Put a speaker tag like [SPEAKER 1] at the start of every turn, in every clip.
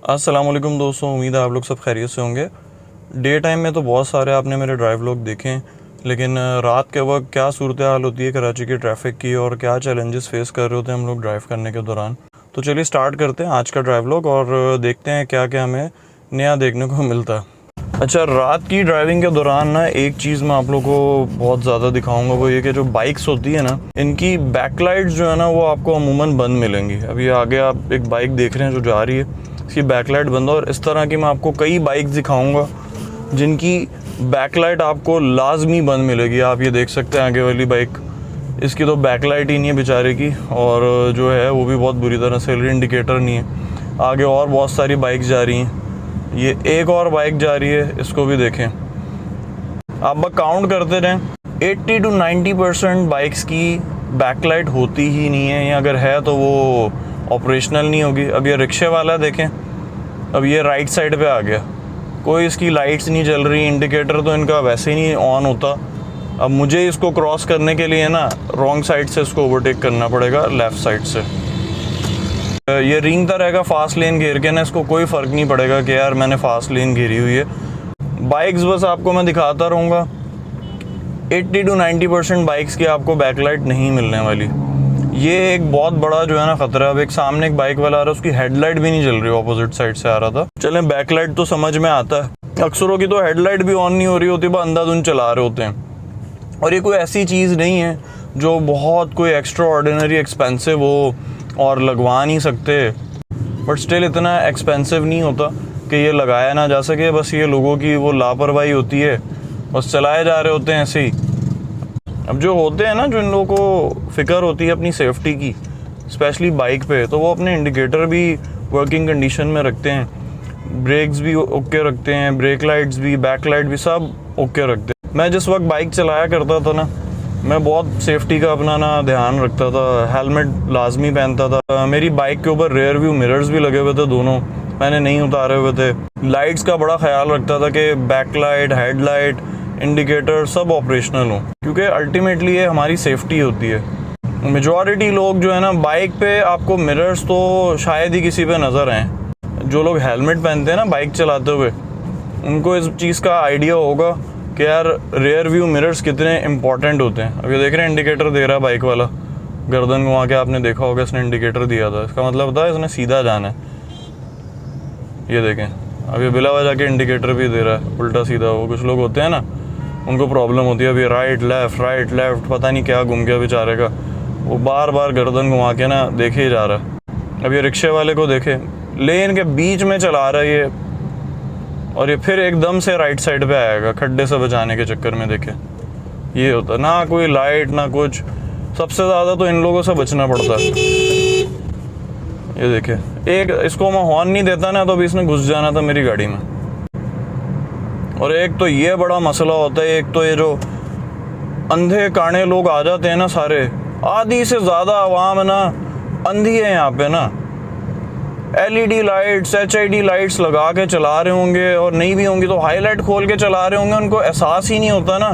[SPEAKER 1] अस्सलाम वालेकुम दोस्तों, उम्मीद है आप लोग सब खैरियत से होंगे। डे टाइम में तो बहुत सारे आपने मेरे ड्राइव लोग देखे हैं, लेकिन रात के वक्त क्या सूरत हाल होती है कराची के ट्रैफिक की और क्या चैलेंजेस फेस कर रहे होते हैं हम लोग ड्राइव करने के दौरान। तो चलिए स्टार्ट करते हैं आज का ड्राइव लोग और देखते हैं क्या क्या हमें नया देखने को मिलता है। अच्छा, रात की ड्राइविंग के दौरान ना एक चीज़ मैं आप लोगों को बहुत ज़्यादा दिखाऊंगा, वो ये कि जो बाइक्स होती है ना, इनकी बैकलाइट्स जो है ना वो आपको अमूमन बंद मिलेंगी। अभी आगे आप एक बाइक देख रहे हैं जो जा रही है, इसकी बैकलाइट बंद है और इस तरह की मैं आपको कई बाइक्स दिखाऊंगा जिनकी बैकलाइट आपको लाजमी बंद मिलेगी। आप ये देख सकते हैं आगे वाली बाइक, इसकी तो बैकलाइट ही नहीं है बेचारे की, और जो है वो भी बहुत बुरी तरह से, इंडिकेटर नहीं है। आगे और बहुत सारी बाइक्स जा रही हैं, ये एक और बाइक जा रही है, इसको भी देखें आप। बस काउंट करते रहें, 80 to 90% बाइक्स की बैकलाइट होती ही नहीं है, या अगर है तो वो ऑपरेशनल नहीं होगी। अब ये रिक्शे वाला देखें, अब ये राइट साइड पे आ गया, कोई इसकी लाइट्स नहीं जल रही, इंडिकेटर तो इनका वैसे ही नहीं ऑन होता। अब मुझे इसको क्रॉस करने के लिए ना रॉन्ग साइड से इसको ओवरटेक करना पड़ेगा, लेफ़्ट साइड से। ये रेंगता रहेगा फास्ट लेन घेर के ना, इसको कोई फ़र्क नहीं पड़ेगा कि यार मैंने फास्ट लेन घेरी हुई है। बाइक्स बस आपको मैं दिखाता रहूँगा, 80 to 90% बाइक्स की आपको बैकलाइट नहीं मिलने वाली। ये एक बहुत बड़ा जो है ना ख़तरा। अब एक सामने एक बाइक वाला आ रहा है, उसकी हेडलाइट भी नहीं जल रही, ऑपोजिट साइड से आ रहा था। चलें, बैकलाइट तो समझ में आता है, अक्सरों की तो हेडलाइट भी ऑन नहीं हो रही होती, बस अंधाधुंध चला रहे होते हैं। और ये कोई ऐसी चीज़ नहीं है जो बहुत कोई एक्स्ट्रा ऑर्डिनरी एक्सपेंसिव हो और लगवा नहीं सकते, बट स्टिल इतना एक्सपेंसिव नहीं होता कि ये लगाया ना जा सके। बस ये लोगों की वो लापरवाही होती है, बस चलाए जा रहे होते हैं ऐसे ही। अब जो होते हैं ना, जो इन लोगों को फ़िक्र होती है अपनी सेफ्टी की, स्पेशली बाइक पे, तो वो अपने इंडिकेटर भी वर्किंग कंडीशन में रखते हैं, ब्रेक्स भी ओके रखते हैं, ब्रेक लाइट्स भी, बैक लाइट भी सब ओके रखते हैं। मैं जिस वक्त बाइक चलाया करता था ना, मैं बहुत सेफ्टी का अपना ना ध्यान रखता था, हेलमेट लाजमी पहनता था। मेरी बाइक के ऊपर रेयर व्यू मिरर्स भी लगे हुए थे, दोनों मैंने नहीं उतारे हुए थे। लाइट्स का बड़ा ख्याल रखता था कि back light, head light, indicator सब ऑपरेशनल हो, क्योंकि अल्टीमेटली ये हमारी सेफ्टी होती है। मेजॉरिटी लोग जो है ना बाइक पे, आपको मिरर्स तो शायद ही किसी पे नज़र आए। जो लोग हेलमेट पहनते हैं ना बाइक चलाते हुए, उनको इस चीज़ का आइडिया होगा कि यार रेयर व्यू मिरर्स कितने इंपॉर्टेंट होते हैं। अब ये देख रहे हैं इंडिकेटर दे रहा है बाइक वाला, गर्दन घुमा के, आपने देखा होगा इसने इंडिकेटर दिया था, इसका मतलब था इसने सीधा जाना है। ये देखें, अब ये बिला वजह के इंडिकेटर भी दे रहा है उल्टा सीधा। वो कुछ लोग होते हैं ना, उनको प्रॉब्लम होती है, अभी राइट लेफ़्ट पता नहीं क्या घूम गया बेचारे का, वो बार बार गर्दन घुमा के ना देखे ही जा रहा है। अब ये रिक्शे वाले को देखे, लेन के बीच में चला रहा है ये, और ये फिर एकदम से राइट साइड पे आएगा खड्डे से बचाने के चक्कर में। देखे, ये होता ना, कोई लाइट ना कुछ। सबसे ज़्यादा तो इन लोगों से बचना पड़ता है। ये देखे, एक इसको मैं हॉर्न नहीं देता ना, तो अभी इसने घुस जाना था मेरी गाड़ी में। और एक तो ये बड़ा मसला होता है, एक तो ये जो अंधे काने लोग आ जाते हैं ना सारे, आधी से ज़्यादा आवाम है ना अंधी है यहाँ पे ना। LED लाइट्स, HID लाइट्स लगा के चला रहे होंगे, और नहीं भी होंगी तो हाईलाइट खोल के चला रहे होंगे। उनको एहसास ही नहीं होता ना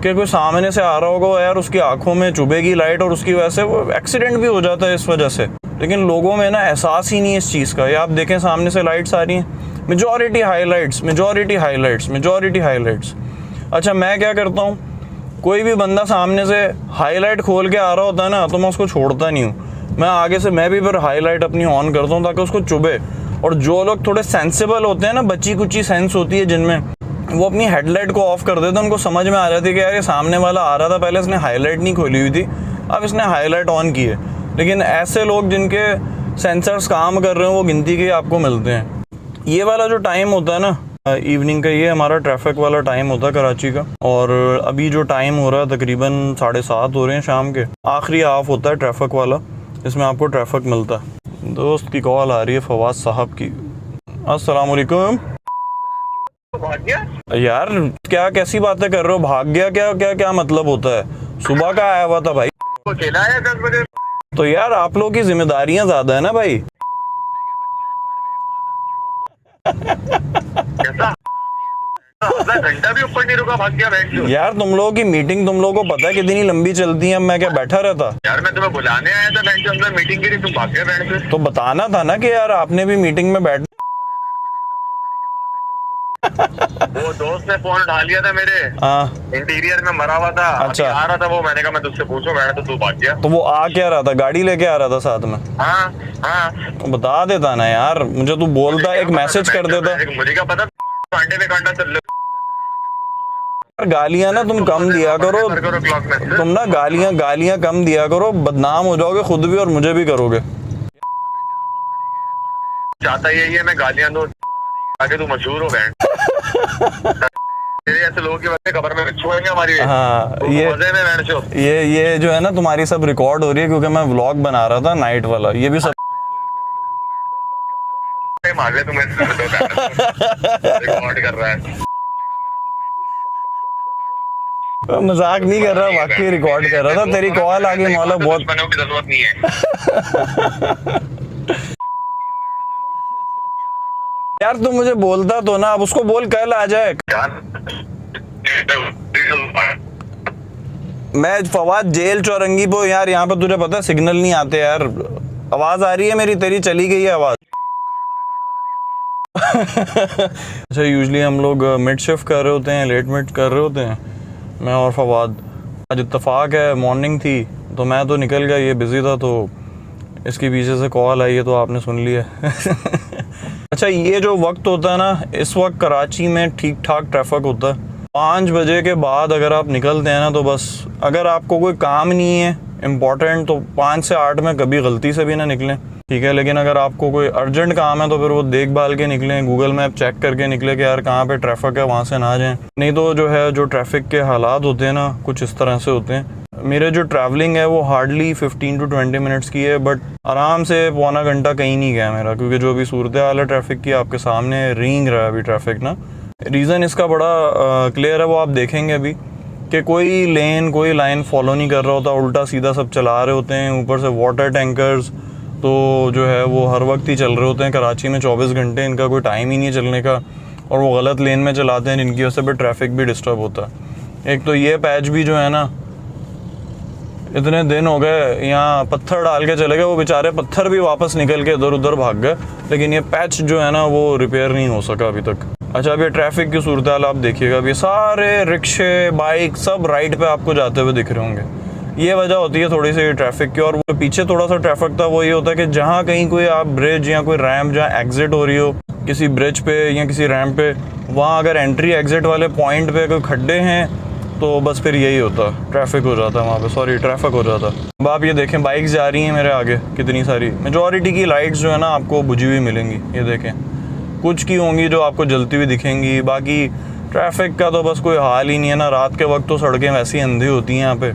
[SPEAKER 1] कि कोई सामने से आ रहा होगा, यार उसकी आंखों में चुभेगी लाइट और उसकी वजह से वो एक्सीडेंट भी हो जाता है इस वजह से। लेकिन लोगों में ना एहसास ही नहीं है इस चीज़ का। ये आप देखें, सामने से लाइट्स आ रही हैं, मेजॉरिटी हाईलाइट्स। अच्छा, मैं क्या करता हूँ, कोई भी बंदा सामने से हाईलाइट खोल के आ रहा होता है ना, तो मैं उसको छोड़ता नहीं हूँ। मैं आगे से मैं भी फिर हाईलाइट अपनी ऑन करता हूँ ताकि उसको चुभे। और जो लोग थोड़े सेंसिबल होते हैं ना, बच्ची कुची सेंस होती है जिनमें, वो अपनी हेडलाइट को ऑफ कर देते हैं। उनको समझ में आ जाती है कि यार ये सामने वाला आ रहा था, पहले इसने हाईलाइट नहीं खोली हुई थी, अब इसने हाईलाइट ऑन की है। लेकिन ऐसे लोग जिनके सेंसर्स काम कर रहे हैं, वो गिनती के आपको मिलते हैं। ये वाला जो टाइम होता है ना इवनिंग का, ये हमारा ट्रैफिक वाला टाइम होता है कराची का। और अभी जो टाइम हो रहा है तकरीबन 7:30 हो रहे हैं शाम के, आखिरी हाफ होता है ट्रैफिक वाला, इसमें आपको ट्रैफिक मिलता है। दोस्त की कॉल आ रही है, फवाद साहब की। अस्सलाम वालेकुम।
[SPEAKER 2] भाग गया
[SPEAKER 1] यार क्या कैसी बातें कर रहे हो, भाग गया? क्या क्या क्या मतलब होता है? सुबह का आया हुआ था भाई।
[SPEAKER 2] वो चला है 10 बजे।
[SPEAKER 1] तो यार आप लोगों की जिम्मेदारियां ज्यादा है ना भाई।
[SPEAKER 2] कैसा आधा घंटा भी ऊपर नहीं रुका, भाग गया बैठ के।
[SPEAKER 1] यार तुम लोगों की मीटिंग तुम लोगों को पता है कितनी लंबी चलती है, मैं क्या बैठा रहता?
[SPEAKER 2] यार मैं तुम्हें बुलाने आया था बैंक के अंदर मीटिंग के लिए, तुम भाग गए बैठ के।
[SPEAKER 1] तो बताना था ना कि यार आपने भी मीटिंग में बैठ।
[SPEAKER 2] वो दोस्त ने फोन उठा लिया था मेरे,
[SPEAKER 1] हाँ
[SPEAKER 2] इंटीरियर में मरा हुआ था।
[SPEAKER 1] अच्छा।
[SPEAKER 2] अभी आ रहा था वो, मैंने कहा मैं तुझसे पूछूं, मैंने तो तू भाग गया।
[SPEAKER 1] तो वो आ क्या रहा था, गाड़ी लेके आ रहा था साथ में?
[SPEAKER 2] हाँ हाँ।
[SPEAKER 1] तो बता देता ना यार, मुझे तू बोलता, एक मैसेज कर देता।
[SPEAKER 2] मुझे क्या पता कांटे पे कांटा चल रहा।
[SPEAKER 1] गालियां ना तुम कम दिया करो,
[SPEAKER 2] क्लॉक में
[SPEAKER 1] तुम ना गालियां कम दिया करो, बदनाम हो जाओगे खुद भी और मुझे भी करोगे।
[SPEAKER 2] चाहता यही है मैं गालियां दूं आगे तू मशहूर हो गए। तेरे ऐसे लोगों की वजह से खबर में बिच्छुएंगे हमारी।
[SPEAKER 1] हाँ
[SPEAKER 2] तो
[SPEAKER 1] ये
[SPEAKER 2] मजे में बैठ जाओ।
[SPEAKER 1] ये जो है ना तुम्हारी सब रिकॉर्ड हो रही है, क्योंकि मैं व्लॉग बना रहा था नाइट वाला, ये भी सब
[SPEAKER 2] मार ले तुम्हें रिकॉर्ड कर रहा है।
[SPEAKER 1] मजाक नहीं कर रहा, वाकई रिकॉर्ड कर रहा था। तेरी कॉल आ गई मौला, बहुत
[SPEAKER 2] बनने की जरूरत नहीं है।
[SPEAKER 1] यार तू मुझे बोलता तो ना, अब उसको बोल कल आ जाए। मैं फवाद जेल चौरंगी पे यार, यहाँ पे तुझे पता सिग्नल नहीं आते यार। आवाज आ रही है मेरी, तेरी चली गई है आवाज। अच्छा यूजुअली हम लोग मिड शिफ्ट कर रहे होते हैं, लेट मिड कर रहे होते हैं, मैं और फवाद। आज इत्तेफाक है, मॉर्निंग थी तो मैं तो निकल गया, ये बिजी था, तो इसके पीछे से कॉल आई है तो आपने सुन लिया। अच्छा ये जो वक्त होता है ना, इस वक्त कराची में ठीक ठाक ट्रैफिक होता है। 5 बजे के बाद अगर आप निकलते हैं ना, तो बस अगर आपको कोई काम नहीं है इम्पोर्टेंट, तो 5 से 8 में कभी गलती से भी ना निकलें, ठीक है। लेकिन अगर आपको कोई अर्जेंट काम है तो फिर वो देख भाल के निकलें, गूगल मैप चेक करके निकले कि यार कहाँ पे ट्रैफिक है, वहाँ से ना जाएं। नहीं तो जो है, जो ट्रैफिक के हालात होते हैं ना, कुछ इस तरह से होते हैं। मेरे जो ट्रैवलिंग है वो हार्डली 15 to 20 मिनट्स की है, बट आराम से पौना घंटा कहीं नहीं गया मेरा, क्योंकि जो अभी सूरत हाल है ट्रैफिक की आपके सामने रींग रहा है अभी ट्रैफिक ना। रीज़न इसका बड़ा क्लियर है, वो आप देखेंगे अभी कि कोई लेन कोई लाइन फॉलो नहीं कर रहा होता, उल्टा सीधा सब चला रहे होते हैं। ऊपर से वाटर टैंकर्स तो जो है वो हर वक्त ही चल रहे होते हैं कराची में, 24 घंटे, इनका कोई टाइम ही नहीं है चलने का, और वो गलत लेन में चलाते हैं, जिनकी वजह से भी ट्रैफिक भी डिस्टर्ब होता है। एक तो ये पैच भी जो है ना, इतने दिन हो गए यहाँ पत्थर डाल के चले गए, वो बेचारे पत्थर भी वापस निकल के इधर उधर भाग गए, लेकिन ये पैच जो है ना वो रिपेयर नहीं हो सका अभी तक। अच्छा अभी ट्रैफिक की सूरत हाल आप देखिएगा, अभी सारे रिक्शे बाइक सब राइट पे आपको जाते हुए दिख रहे होंगे। ये वजह होती है थोड़ी सी ट्रैफिक की। और वो पीछे थोड़ा सा ट्रैफिक था, वो ये होता है कि जहाँ कहीं कोई आप ब्रिज या कोई रैम्प जहाँ एग्जिट हो रही हो किसी ब्रिज पे या किसी रैम्प पे, वहाँ अगर एंट्री एग्जिट वाले पॉइंट पे कोई खड्डे हैं तो बस फिर यही होता, ट्रैफिक हो जाता है वहाँ पे, सॉरी ट्रैफिक हो जाता। अब आप ये देखें बाइक्स जा रही हैं मेरे आगे कितनी सारी, मेजॉरिटी की लाइट्स जो है ना आपको बुझी हुई मिलेंगी, ये देखें। कुछ की होंगी जो आपको जलती हुई दिखेंगी, बाकी ट्रैफिक का तो बस कोई हाल ही नहीं है ना। रात के वक्त तो सड़कें वैसी अंधी होती हैं यहाँ पे,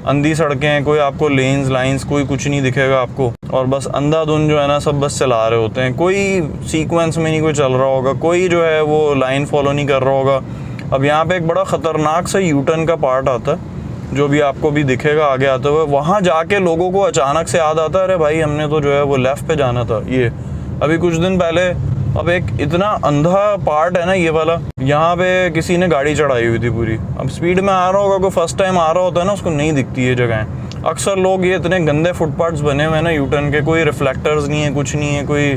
[SPEAKER 1] अंधी सड़कें, कोई आपको लेन्स लाइंस कोई कुछ नहीं दिखेगा आपको, और बस अंधाधुंध जो है ना सब बस चला रहे होते हैं। कोई सीक्वेंस में नहीं कोई चल रहा होगा, कोई जो है वो लाइन फॉलो नहीं कर रहा होगा। अब यहाँ पे एक बड़ा ख़तरनाक सा यूटर्न का पार्ट आता है जो भी आपको भी दिखेगा आगे आते हुए, वहाँ जाके लोगों को अचानक से याद आता है अरे भाई हमने तो जो है वो लेफ़्ट पे जाना था। ये अभी कुछ दिन पहले, अब एक इतना अंधा पार्ट है ना ये वाला, यहाँ पे किसी ने गाड़ी चढ़ाई हुई थी पूरी। अब स्पीड में आ रहा होगा, कोई फर्स्ट टाइम आ रहा होता है ना, उसको नहीं दिखती ये जगहें। अक्सर लोग, ये इतने गंदे फुटपाथ्स बने हुए हैं ना यूटर्न के, कोई रिफ्लेक्टर्स नहीं है, कुछ नहीं है, कोई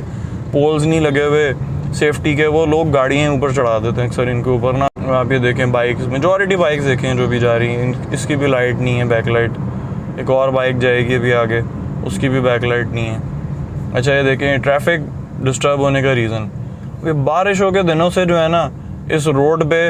[SPEAKER 1] पोल्स नहीं लगे हुए सेफ्टी के, वो लोग गाड़ियाँ ऊपर चढ़ा देते हैं अक्सर इनके ऊपर ना। आप ये देखें बाइक्स, मेजॉरिटी बाइक्स देखें जो भी जा रही हैं, इसकी भी लाइट नहीं है, बैक लाइट। एक और बाइक जाएगी अभी आगे, उसकी भी बैक लाइट नहीं है। अच्छा ये देखें ट्रैफिक डिस्टर्ब होने का रीज़न, अभी बारिशों के दिनों से जो है ना इस रोड पे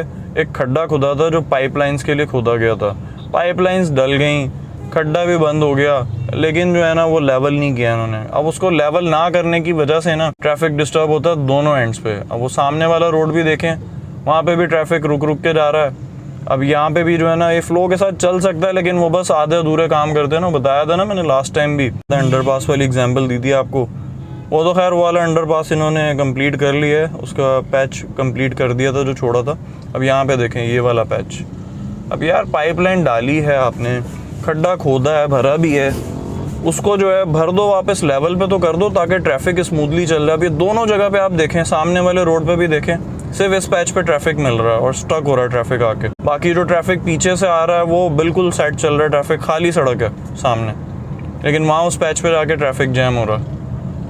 [SPEAKER 1] एक खड्डा खुदा था जो पाइपलाइंस के लिए खोदा गया था। पाइपलाइंस डल गई, खड्डा भी बंद हो गया, लेकिन जो है ना वो लेवल नहीं किया इन्होंने। अब उसको लेवल ना करने की वजह से ना ट्रैफिक डिस्टर्ब होता है दोनों एंड्स पे। अब वो सामने वाला रोड भी देखें, वहाँ पे भी ट्रैफिक रुक रुक के जा रहा है। अब यहाँ पे भी जो है ना ये फ्लो के साथ चल सकता है, लेकिन वो बस आधे अधूरे काम करते हैं ना। बताया था ना मैंने लास्ट टाइम भी, अंडरपास वाली एग्जाम्पल दी थी आपको। वो तो खैर वो वाला अंडरपास इन्होंने कंप्लीट कर लिया है, उसका पैच कंप्लीट कर दिया था जो छोड़ा था। अब यहाँ पे देखें ये वाला पैच, अब यार पाइपलाइन डाली है आपने, खड्डा खोदा है, भरा भी है, उसको जो है भर दो वापस, लेवल पे तो कर दो ताकि ट्रैफिक स्मूथली चल रहा है। अब ये दोनों जगह पे आप देखें, सामने वाले रोड पे भी देखें, सिर्फ इस पैच पे ट्रैफिक मिल रहा है और स्टक हो रहा है ट्रैफिक आके। बाकी जो ट्रैफिक पीछे से आ रहा है वो बिल्कुल सेट चल रहा है, ट्रैफिक खाली सड़क है सामने, लेकिन वहाँ उस पैच पे जाके ट्रैफिक जैम हो रहा है।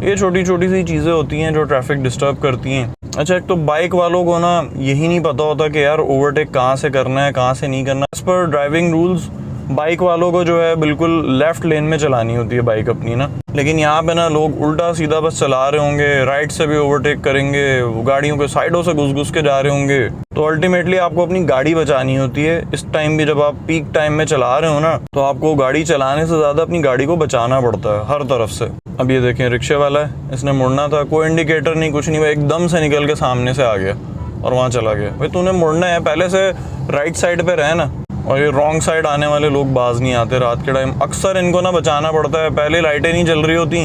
[SPEAKER 1] ये छोटी छोटी सी चीज़ें होती हैं जो ट्रैफिक डिस्टर्ब करती हैं। अच्छा, एक तो बाइक वालों को ना यही नहीं पता होता कि यार ओवरटेक कहाँ से करना है, कहाँ से नहीं करना। As per driving rules bike वालों को जो है बिल्कुल लेफ्ट लेन में चलानी होती है बाइक अपनी ना, लेकिन यहाँ पे ना लोग उल्टा सीधा बस चला रहे होंगे, राइट से भी ओवरटेक करेंगे, गाड़ियों के साइडों से घुस के जा रहे होंगे। तो अल्टीमेटली आपको अपनी गाड़ी बचानी होती है। इस टाइम भी जब आप पीक टाइम में चला रहे हो ना, तो आपको गाड़ी चलाने से ज़्यादा अपनी गाड़ी को बचाना पड़ता है हर तरफ से। अब ये देखें, रिक्शे वाला है, इसने मुड़ना था, कोई इंडिकेटर नहीं, कुछ नहीं, वो एकदम से निकल के सामने से आ गया और वहाँ चला गया। भाई तूने मुड़ना है, पहले से राइट साइड पे रहे ना। और ये रॉन्ग साइड आने वाले लोग बाज नहीं आते रात के टाइम, अक्सर इनको ना बचाना पड़ता है। पहले लाइटें नहीं जल रही होती,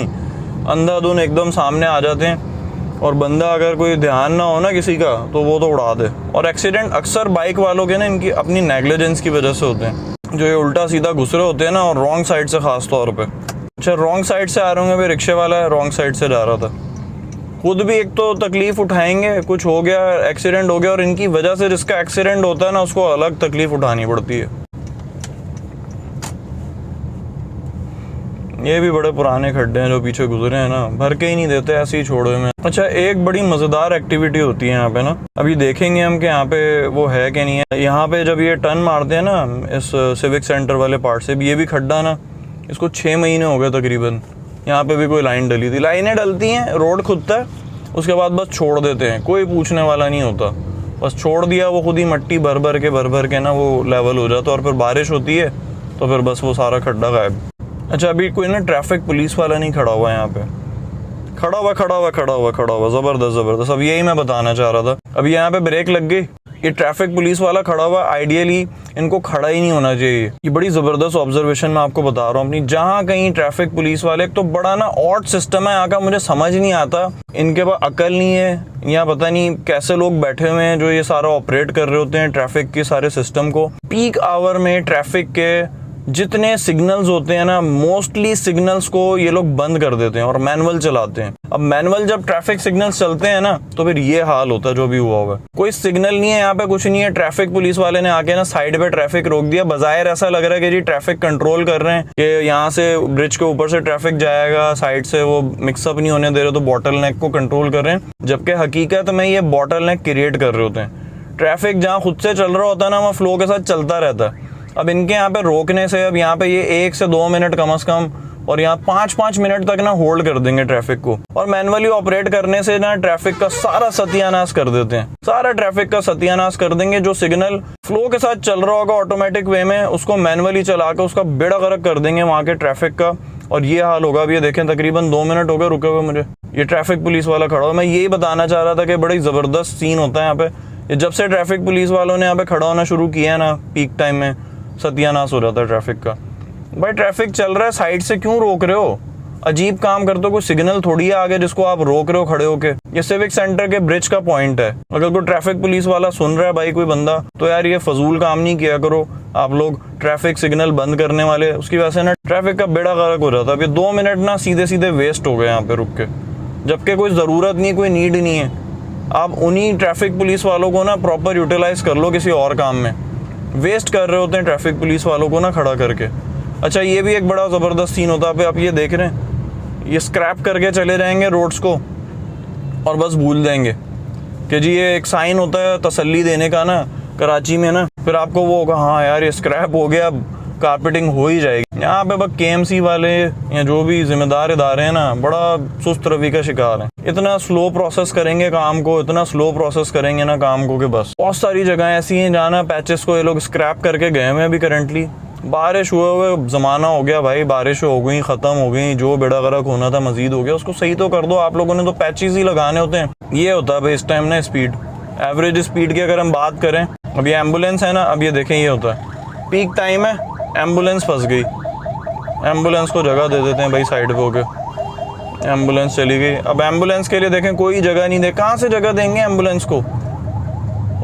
[SPEAKER 1] अंधाधुन एकदम सामने आ जाते हैं, और बंदा अगर कोई ध्यान ना हो ना किसी का तो वो तो उड़ा दे। और एक्सीडेंट अक्सर बाइक वालों के ना इनकी अपनी नेग्लिजेंस की वजह से होते हैं, जो ये उल्टा सीधा घुस रहे होते हैं ना, और रॉन्ग साइड से खास तौर पे। अच्छा, रॉन्ग साइड से आ रहे होंगे, भाई रिक्शे वाला है, रॉन्ग साइड से जा रहा था, खुद भी एक तो तकलीफ उठाएंगे, कुछ हो गया, एक्सीडेंट हो गया, और इनकी वजह से जिसका एक्सीडेंट होता है ना उसको अलग तकलीफ उठानी पड़ती है। ये भी बड़े पुराने खड्डे हैं जो पीछे गुजरे हैं ना, भर के ही नहीं देते, ऐसे ही छोड़े में। अच्छा, एक बड़ी मज़ेदार एक्टिविटी होती है यहाँ पे ना, अभी देखेंगे हम कि यहाँ पे वो है कि नहीं है। यहाँ पे जब ये टर्न मारते हैं ना इस सिविक सेंटर वाले पार्ट से, ये भी खड्डा ना, इसको 6 महीने हो गए तकरीबन। यहाँ पे भी कोई लाइन डली थी, लाइनें डलती हैं, रोड खुदता है, उसके बाद बस छोड़ देते हैं, कोई पूछने वाला नहीं होता, बस छोड़ दिया, वो खुद ही मट्टी भर भर के ना वो लेवल हो जाता है, और फिर बारिश होती है तो फिर बस वो सारा खड्डा गायब। अच्छा, अभी कोई ना ट्रैफिक पुलिस वाला नहीं खड़ा हुआ यहाँ पे, खड़ा हुआ ज़बरदस्त। अब यही मैं बताना चाह रहा था, अभी यहाँ पे ब्रेक लग गई, ये ट्रैफिक पुलिस वाला खड़ा हुआ, आइडियली इनको खड़ा ही नहीं होना चाहिए। ये बड़ी ज़बरदस्त ऑब्जर्वेशन मैं आपको बता रहा हूँ अपनी। जहाँ कहीं ट्रैफिक पुलिस वाले, एक तो बड़ा ना ऑड सिस्टम है यहाँ का, मुझे समझ नहीं आता, इनके पास अकल नहीं है या पता नहीं कैसे लोग बैठे हुए हैं जो ये सारा ऑपरेट कर रहे होते हैं ट्रैफिक के सारे सिस्टम को। पीक आवर में ट्रैफिक के जितने सिग्नल्स होते हैं ना, मोस्टली सिग्नल्स को ये लोग बंद कर देते हैं और मैनुअल चलाते हैं। अब मैनुअल जब ट्रैफिक सिग्नल्स चलते हैं ना, तो फिर ये हाल होता है जो भी हुआ होगा। कोई सिग्नल नहीं है यहाँ पे, कुछ नहीं है, ट्रैफिक पुलिस वाले ने आके ना साइड पे ट्रैफिक रोक दिया। बजायर ऐसा लग रहा है कि जी ट्रैफिक कंट्रोल कर रहे हैं, कि यहाँ से ब्रिज के ऊपर से ट्रैफिक जाएगा, साइड से वो मिक्सअप नहीं होने दे रहे, तो बॉटल नेक को कंट्रोल कर रहे हैं, जबकि हकीकत में ये बॉटल नेक क्रिएट कर रहे होते हैं। ट्रैफिक जहाँ खुद से चल रहा होता है ना, वहाँ फ्लो के साथ चलता रहता है। अब इनके यहाँ पे रोकने से, अब यहाँ पे ये 1 से 2 मिनट कम से कम, और यहाँ 5-5 मिनट तक ना होल्ड कर देंगे ट्रैफिक को, और मैनुअली ऑपरेट करने से ना ट्रैफिक का सारा सत्यानाश कर देते हैं, सारा ट्रैफिक का सत्यानाश कर देंगे। जो सिग्नल फ्लो के साथ चल रहा होगा ऑटोमेटिक वे में, उसको मैनुअली चला के उसका बेड़ा गर्क कर देंगे वहाँ के ट्रैफिक का, और ये हाल होगा। अब ये देखें, तकरीबन 2 मिनट हो गए रुके हुए मुझे, ये ट्रैफिक पुलिस वाला खड़ा हुआ। मैं यही बताना चाह रहा था कि बड़ी ज़बरदस्त सीन होता है यहाँ पे। ये जब से ट्रैफिक पुलिस वालों ने यहाँ पे खड़ा होना शुरू किया है ना, पीक टाइम में सत्यानाश हो जाता है ट्रैफिक का। भाई ट्रैफिक चल रहा है, साइड से क्यों रोक रहे हो? अजीब काम करते हो, कोई सिग्नल थोड़ी है आगे जिसको आप रोक रहे हो खड़े होके। ये सिविक सेंटर के ब्रिज का पॉइंट है, अगर कोई ट्रैफिक पुलिस वाला सुन रहा है भाई कोई बंदा, तो यार ये फजूल काम नहीं किया करो आप लोग। ट्रैफिक सिग्नल बंद करने वाले, उसकी वजह से ना ट्रैफिक का बेड़ा गर्क हो जाता है। अभी 2 मिनट ना सीधे सीधे वेस्ट हो गए यहाँ पे रुक के, जबकि कोई ज़रूरत नहीं, कोई नीड नहीं है। आप उन्हीं ट्रैफिक पुलिस वालों को ना प्रॉपर यूटिलाइज कर लो किसी और काम में, वेस्ट कर रहे होते हैं ट्रैफिक पुलिस वालों को ना खड़ा करके। अच्छा, ये भी एक बड़ा ज़बरदस्त सीन होता है। आप ये देख रहे हैं, ये स्क्रैप करके चले जाएंगे रोड्स को, और बस भूल देंगे कि जी ये एक साइन होता है तसल्ली देने का ना कराची में ना, फिर आपको वो होगा हाँ यार ये स्क्रैप हो गया, कारपेटिंग हो ही जाएगी। यहाँ पे बस KMC वाले या जो भी जिम्मेदार इदारे हैं ना, बड़ा सुस्त रवि का शिकार हैं। इतना स्लो प्रोसेस करेंगे काम को, इतना स्लो प्रोसेस करेंगे ना काम को कि बस। बहुत सारी जगह ऐसी हैं जहाँ ना पैचेस को ये लोग स्क्रैप करके गए हुए हैं अभी करंटली। बारिश हुए ज़माना हो गया भाई, बारिश हो गई, ख़त्म हो गई, जो बेड़ा गर्क होना था मजीद हो गया, उसको सही तो कर दो। आप लोगों ने तो पैचेस ही लगाने होते हैं। ये होता है भाई इस टाइम ना स्पीड, एवरेज स्पीड की अगर हम बात करें, अब ये एम्बुलेंस है ना, अब ये देखें ये होता है पीक टाइम है, एम्बुलेंस फंस गई, एम्बुलेंस को जगह दे देते हैं भाई साइड पे होके, एम्बुलेंस चली गई। अब एम्बुलेंस के लिए देखें कोई जगह नहीं दे, कहाँ से जगह देंगे एम्बुलेंस को?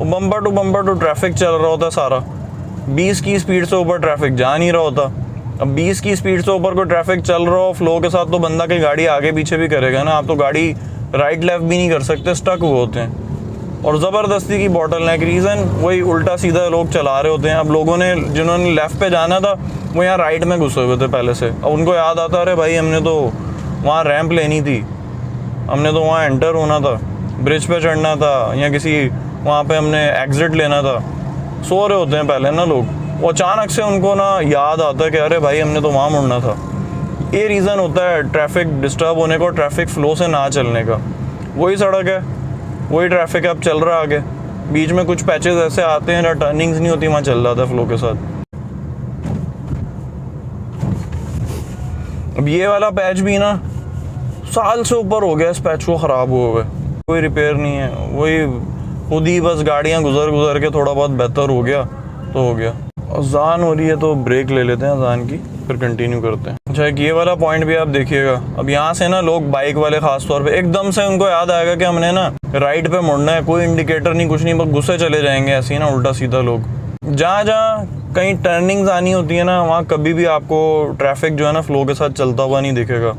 [SPEAKER 1] बम्पर टू ट्रैफिक चल रहा होता सारा, 20 की स्पीड से ऊपर ट्रैफिक जा नहीं रहा होता। अब 20 की स्पीड से ऊपर कोई ट्रैफिक चल रहा हो फ्लो के साथ, तो बंदा की गाड़ी आगे पीछे भी करेगा ना, आप तो गाड़ी राइट लेफ्ट भी नहीं कर सकते, स्टक हुए होते हैं। और ज़बरदस्ती की बॉटल नेक, रीज़न वही उल्टा सीधा लोग चला रहे होते हैं। अब लोगों ने जिन्होंने लेफ़्ट पे जाना था वो यहाँ राइट में घुसे हुए थे पहले से, अब उनको याद आता अरे भाई हमने तो वहाँ रैंप लेनी थी, हमने तो वहाँ एंटर होना था, ब्रिज पे चढ़ना था या किसी वहाँ पे हमने एग्ज़िट लेना था, सो रहे होते हैं पहले ना लोग, वो अचानक से उनको ना याद आता है कि अरे भाई हमने तो वहाँ मुड़ना था। ये रीज़न होता है ट्रैफिक डिस्टर्ब होने का, ट्रैफिक फ़्लो से ना चलने का। वही सड़क है, वही ट्रैफिक अब चल रहा है आगे, बीच में कुछ पैचेस ऐसे आते हैं जहाँ टर्निंग्स नहीं होती, वहाँ चल जाता है फ़्लो के साथ। अब ये वाला पैच भी ना साल से ऊपर हो गया इस पैच को ख़राब हुए हुए, कोई रिपेयर नहीं है, वही खुद ही बस गाड़ियाँ गुजर के थोड़ा बहुत बेहतर हो गया तो हो गया। अज़ान हो रही है तो ब्रेक ले लेते हैं अज़ान की, फिर कंटिन्यू करते हैं। अच्छा एक ये वाला पॉइंट भी आप देखिएगा, अब यहाँ से ना लोग बाइक वाले ख़ास तौर पे एकदम से उनको याद आएगा कि हमने ना राइट पे मुड़ना है, कोई इंडिकेटर नहीं कुछ नहीं, बस गुस्से चले जाएंगे ऐसे ही ना उल्टा सीधा लोग। जहाँ कहीं टर्निंग्स आनी होती है ना, वहाँ कभी भी आपको ट्रैफिक जो है ना फ़्लो के साथ चलता हुआ नहीं दिखेगा,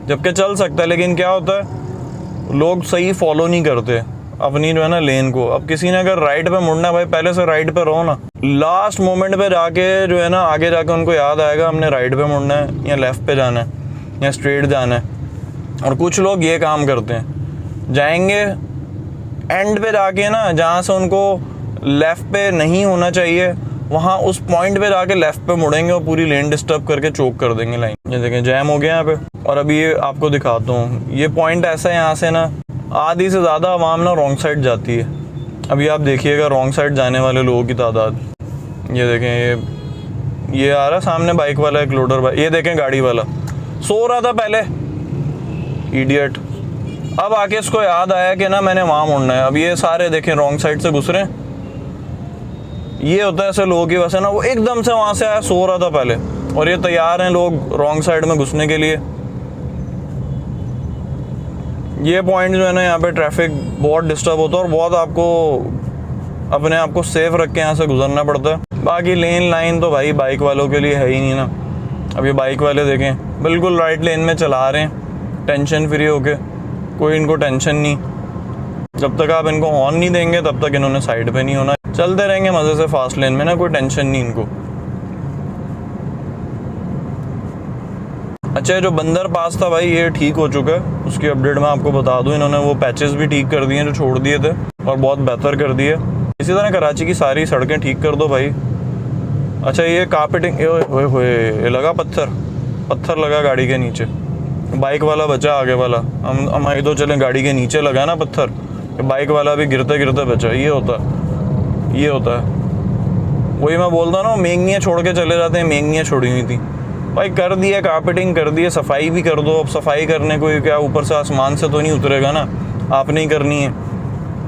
[SPEAKER 1] जबकि चल सकता है। लेकिन क्या होता है, लोग सही फॉलो नहीं करते अपनी जो है ना लेन को। अब किसी ने अगर राइट पे मुड़ना है, भाई पहले से राइट पे रहो ना, लास्ट मोमेंट पे जाके जो है ना आगे जाके उनको याद आएगा हमने राइट पे मुड़ना है या लेफ़्ट पे जाना है या स्ट्रेट जाना है। और कुछ लोग ये काम करते हैं, जाएंगे एंड पे जाके ना जहाँ से उनको लेफ़्ट पे नहीं होना चाहिए, वहाँ उस पॉइंट पे जाके लेफ़्ट पे मुड़ेंगे और पूरी लेन डिस्टर्ब करके चोक कर देंगे लाइन। ये देखें जैम हो गया यहाँ पे। और अभी ये आपको दिखाता हूँ, ये पॉइंट ऐसा है, यहाँ से ना आधी से ज़्यादा आवाम ना रॉन्ग साइड जाती है। अभी आप देखिएगा रॉन्ग साइड जाने वाले लोगों की तादाद, ये देखें ये आ रहा सामने बाइक वाला, एक लोडर बाइक, ये देखें गाड़ी वाला सो रहा था पहले, इडियट। अब आके इसको याद आया कि ना मैंने वहाँ मुड़ना है। अब ये सारे देखें रॉन्ग साइड से घुस रहे हैं। ये होता है ऐसे लोगों की वजह से ना, वो एकदम से वहाँ से आया, सो रहा था पहले, और ये तैयार हैं लोग रॉन्ग साइड में घुसने के लिए। ये पॉइंट जो है ना, यहाँ पे ट्रैफिक बहुत डिस्टर्ब होता है और बहुत आपको अपने आप को सेफ रख के यहाँ से गुजरना पड़ता है। बाकी लेन लाइन तो भाई बाइक वालों के लिए है ही नहीं ना। अब ये बाइक वाले देखें बिल्कुल राइट लेन में चला रहे हैं, टेंशन फ्री होके, कोई इनको टेंशन नहीं। जब तक आप इनको हॉर्न नहीं देंगे तब तक इन्होंने साइड पे नहीं होना, चलते रहेंगे मज़े से फास्ट लेन में ना, कोई टेंशन नहीं इनको। अच्छा जो बंदर पास था भाई, ये ठीक हो चुका है, उसकी अपडेट मैं आपको बता दूं। इन्होंने वो पैचेस भी ठीक कर दिए जो छोड़ दिए थे और बहुत बेहतर कर दिए। इसी तरह कराची की सारी सड़कें ठीक कर दो भाई। अच्छा ये कारपेटिंग, ओए लगा पत्थर लगा गाड़ी के नीचे, बाइक वाला बचा आगे वाला। हम तो चले गाड़ी के नीचे लगा ना पत्थर, बाइक वाला भी गिरते गिरते बचा। ये होता है वही मैं बोलता ना, मेंगनियाँ छोड़ के चले जाते हैं, मेंगनियाँ छोड़ी हुई थी भाई, कर दिया कारपेटिंग कर दिए, सफाई भी कर दो। अब सफाई करने को क्या ऊपर से आसमान से तो नहीं उतरेगा ना, आपने ही करनी है,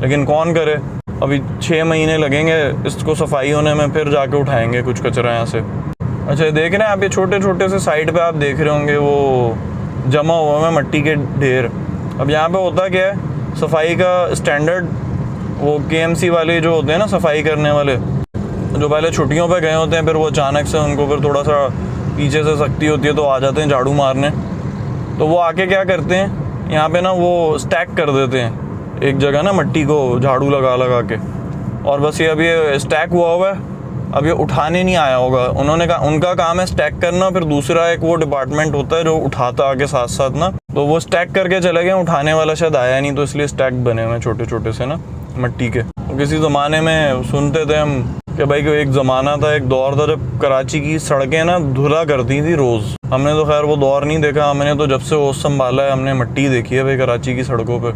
[SPEAKER 1] लेकिन कौन करे। अभी 6 महीने लगेंगे इसको सफाई होने में, फिर जाके उठाएंगे कुछ कचरा यहाँ से। अच्छा देख रहे हैं आप, ये छोटे छोटे से साइड पे आप देख रहे होंगे वो जमा हुआ है मट्टी के ढेर। अब यहाँ पे होता क्या है, सफाई का स्टैंडर्ड वो KMC वाले जो होते हैं ना सफाई करने वाले, जो पहले छुट्टियों पे गए होते हैं, फिर वो अचानक से उनको फिर थोड़ा सा पीछे से सख्ती होती है तो आ जाते हैं झाड़ू मारने। तो वो आके क्या करते हैं, यहाँ पे ना वो स्टैक कर देते हैं एक जगह ना मट्टी को झाड़ू लगा के, और बस ये अभी स्टैक हुआ है, अब ये उठाने नहीं आया होगा। उन्होंने कहा उनका काम है स्टैक करना, फिर दूसरा एक वो डिपार्टमेंट होता है जो उठाता आगे साथ साथ ना, तो वो स्टैक करके चले गए, उठाने वाला शायद आया नहीं, तो इसलिए स्टैक बने हुए छोटे छोटे से ना मट्टी के। तो किसी ज़माने में सुनते थे हम कि भाई एक ज़माना था, एक दौर था जब कराची की सड़कें ना धुला करती थी रोज़। हमने तो खैर वो दौर नहीं देखा, हमने तो जब से होश संभाला है हमने मट्टी देखी है भाई कराची की सड़कों पे,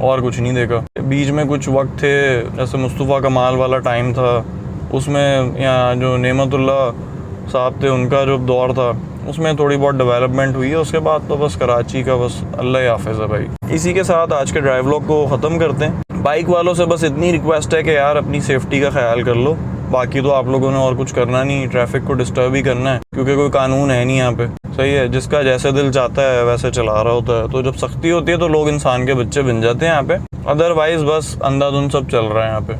[SPEAKER 1] और कुछ नहीं देखा। बीच में कुछ वक्त थे जैसे मुस्तफ़ा कमाल वाला टाइम था, उसमें यहाँ जो नेमतुल्ला साहब थे उनका जो दौर था, उसमें थोड़ी बहुत डेवलपमेंट हुई है। उसके बाद तो बस कराची का बस अल्लाह ही हाफ़िज़ है भाई। इसी के साथ आज के ड्राइव व्लॉग को ख़त्म करते हैं। बाइक वालों से बस इतनी रिक्वेस्ट है कि यार अपनी सेफ्टी का ख्याल कर लो, बाकी तो आप लोगों ने और कुछ करना नहीं, ट्रैफिक को डिस्टर्ब ही करना है, क्योंकि कोई कानून है नहीं यहाँ पे। सही है, जिसका जैसे दिल चाहता है वैसे चला रहा होता है। तो जब सख्ती होती है तो लोग इंसान के बच्चे बन जाते हैं यहाँ पे, अदरवाइज बस अंधाधुंध सब चल रहा है यहाँ पे।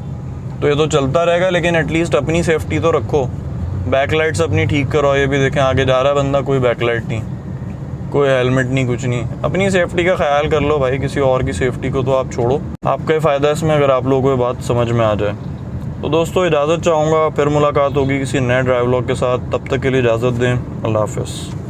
[SPEAKER 1] तो ये तो चलता रहेगा, लेकिन एटलीस्ट अपनी सेफ्टी तो रखो, बैकलाइट्स अपनी ठीक करो। ये भी देखें आगे जा रहा है बंदा, कोई बैकलाइट नहीं, कोई हेलमेट नहीं, कुछ नहीं। अपनी सेफ्टी का ख्याल कर लो भाई, किसी और की सेफ्टी को तो आप छोड़ो। आपका ही फ़ायदा इसमें अगर आप लोगों को ये बात समझ में आ जाए। तो दोस्तों इजाज़त चाहूँगा, फिर मुलाकात होगी किसी नए ड्राइव व्लॉग के साथ, तब तक के लिए इजाज़त दें, अल्लाह हाफ़िज़।